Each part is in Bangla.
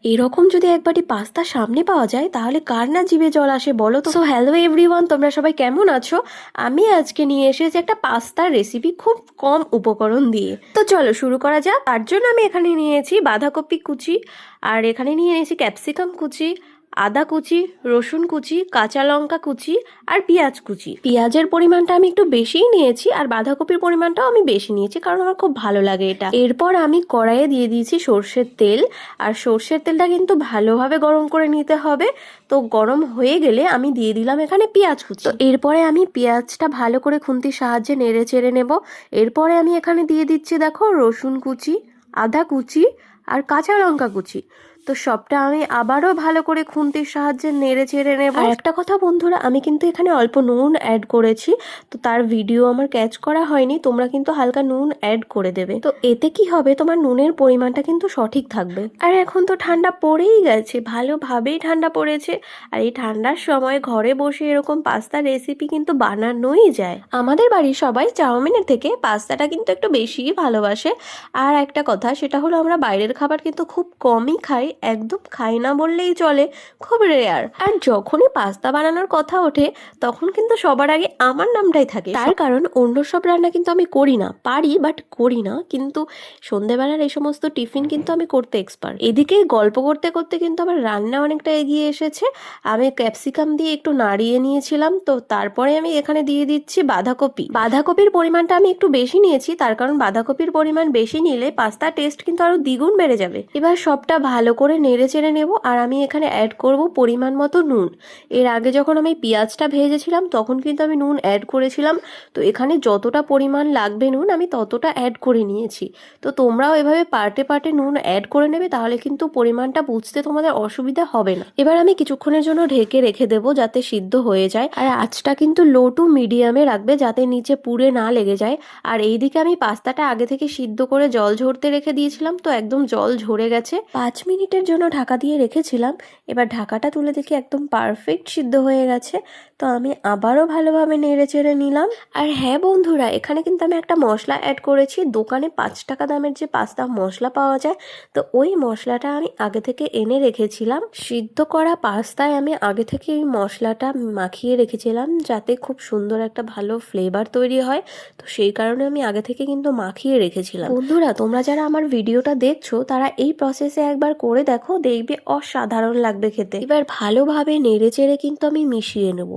এরকম যদি একবারই পাস্তা সামনে পাওয়া যায় তাহলে কার না জিভে জল আসে বলো তো। সো হ্যালো এভরিওয়ান, তোমরা সবাই কেমন আছো? আমি আজকে নিয়ে এসেছি একটা পাস্তার রেসিপি খুব কম উপকরণ দিয়ে। তো চলো শুরু করা যাক। তার জন্য আমি এখানে নিয়েছি বাঁধাকপি কুচি, আর এখানে নিয়ে নিয়েছি ক্যাপসিকাম কুচি, আদা কুচি, রসুন কুচি, কাঁচা লঙ্কা কুচি আর পেঁয়াজ কুচি। পেঁয়াজের পরিমাণটা আমি একটু বেশিই নিয়েছি আর বাঁধাকপির পরিমাণটাও আমি বেশি নিয়েছি, কারণ আমার খুব ভালো লাগে এটা। এরপর আমি কড়াইয়ে দিয়ে দিয়েছি সর্ষের তেল, আর সর্ষের তেলটা কিন্তু ভালোভাবে গরম করে নিতে হবে। তো গরম হয়ে গেলে আমি দিয়ে দিলাম এখানে পেঁয়াজ কুচি। তো এরপরে আমি পেঁয়াজটা ভালো করে খুন্তির সাহায্যে নেড়ে চেড়ে নেব। এরপরে আমি এখানে দিয়ে দিচ্ছি দেখো রসুন কুচি, আদা কুচি আর কাঁচা লঙ্কা কুচি। তো সবটা আমি আবারও ভালো করে খুন্তির সাহায্যে নেড়ে চেড়ে নেব। আর একটা কথা বন্ধুরা, আমি কিন্তু এখানে অল্প নুন অ্যাড করেছি, তো তার ভিডিও আমার ক্যাচ করা হয়নি। তোমরা কিন্তু হালকা নুন অ্যাড করে দেবে, তো এতে কি হবে, তোমার নুনের পরিমাণটা কিন্তু সঠিক থাকবে। আর এখন তো ঠান্ডা পড়েই গেছে, ভালোভাবেই ঠান্ডা পড়েছে। আর এই ঠান্ডার সময় ঘরে বসে এরকম পাস্তা রেসিপি কিন্তু বানানোই যায়। আমাদের বাড়ির সবাই চাউমিনের থেকে পাস্তাটা কিন্তু একটু বেশিই ভালোবাসে। আর একটা কথা, সেটা হলো আমরা বাইরের খাবার কিন্তু খুব কমই খাই, একদম খাই না বললেই চলে, খুব রেয়ার। আর যখনই পাস্তা বানানোর কথা ওঠে তখন কিন্তু সবার আগে আমার নামটাই থাকে। তার কারণ অন্য সব রান্না কিন্তু আমি করি না, পারি বাট করি না। কিন্তু সন্ধেবেলার এই সমস্ত টিফিন কিন্তু আমি করতে এক্সপার্ট। এদিকে গল্প করতে করতে কিন্তু আমার রান্না অনেকটা এগিয়ে এসেছে। আমি ক্যাপসিকাম দিয়ে একটু নাড়িয়ে নিয়েছিলাম, তো তারপরে আমি এখানে দিয়ে দিচ্ছি বাঁধাকপি। বাঁধাকপির পরিমাণটা আমি একটু বেশি নিয়েছি, তার কারণ বাঁধাকপির পরিমাণ বেশি নিলে পাস্তার টেস্ট কিন্তু আরো দ্বিগুণ বেড়ে যাবে। এবার সবটা ভালো করে নেড়ে চেড়ে নেব, আর আমি এখানে অ্যাড করব পরিমাণ মতো নুন। এর আগে যখন আমি পেঁয়াজটা ভেজেছিলাম তখন কিন্তু আমি নুন অ্যাড করেছিলাম, তো এখানে যতটা পরিমাণ লাগবে নুন আমি ততটা অ্যাড করে নিয়েছি। তো তোমরাও এভাবে পার্টে পার্টে নুন অ্যাড করে নেবে, তাহলে কিন্তু পরিমাণটা বুঝতে তোমাদের অসুবিধা হবে না। এবার আমি কিছুক্ষণের জন্য ঢেকে রেখে দেবো যাতে সিদ্ধ হয়ে যায়, আর আঁচটা কিন্তু লো টু মিডিয়ামে রাখবে যাতে নিচে পুড়ে না লেগে যায়। আর এইদিকে আমি পাস্তাটা আগে থেকে সিদ্ধ করে জল ঝরতে রেখে দিয়েছিলাম, তো একদম জল ঝরে গেছে। 5 মিনিটের জন্য ঢাকা দিয়ে রেখেছিলাম। এবার ঢাকাটা তুলে দেখি একদম পারফেক্ট সিদ্ধ হয়ে গেছে। তো আমি আবারও ভালোভাবে নেড়ে চেড়ে নিলাম। আর হ্যাঁ বন্ধুরা, এখানে কিন্তু আমি একটা মশলা অ্যাড করেছি। দোকানে 5 টাকা দামের যে পাস্তা মশলা পাওয়া যায়, তো ওই মশলাটা আমি আগে থেকে এনে রেখেছিলাম। সিদ্ধ করা পাস্তায় আমি আগে থেকে এই মশলাটা মাখিয়ে রেখেছিলাম যাতে খুব সুন্দর একটা ভালো ফ্লেভার তৈরি হয়। তো সেই কারণে আমি আগে থেকে কিন্তু মাখিয়ে রেখেছিলাম। বন্ধুরা, তোমরা যারা আমার ভিডিওটা দেখছো তারা এই প্রসেসে একবার করে দেখো, দেখবে অসাধারণ লাগবে খেতে। এবার ভালোভাবে নেড়ে চেড়ে কিন্তু আমি মিশিয়ে নেব।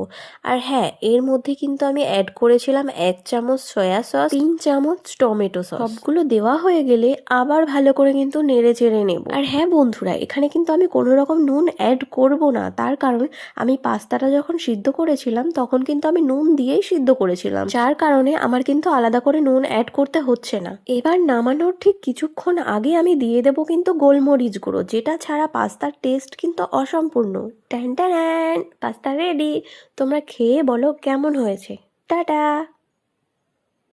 আর হ্যাঁ, এর মধ্যে কিন্তু আমি অ্যাড করেছিলাম 1 চামচ সয়া সস, 3 চামচ টমেটো সস। সবগুলো দেওয়া হয়ে গেলে আবার ভালো করে কিন্তু নেড়ে চেড়ে নেব। আর হ্যাঁ বন্ধুরা, এখানে কিন্তু আমি কোনো রকম নুন অ্যাড করব না, তার কারণ আমি পাস্তাটা যখন সিদ্ধ করেছিলাম তখন কিন্তু আমি নুন দিয়েই সিদ্ধ করেছিলাম, যার কারণে আমার কিন্তু আলাদা করে নুন অ্যাড করতে হচ্ছে না। এবার নামানোর ঠিক কিছুক্ষণ আগে আমি দিয়ে দেবো কিন্তু গোলমরিচ গুঁড়ো, যেটা ছাড়া পাস্তার টেস্ট কিন্তু অসম্পূর্ণ। Tan tan, pasta ready. তোমরা খেয়ে বলো কেমন হয়েছে। টাটা।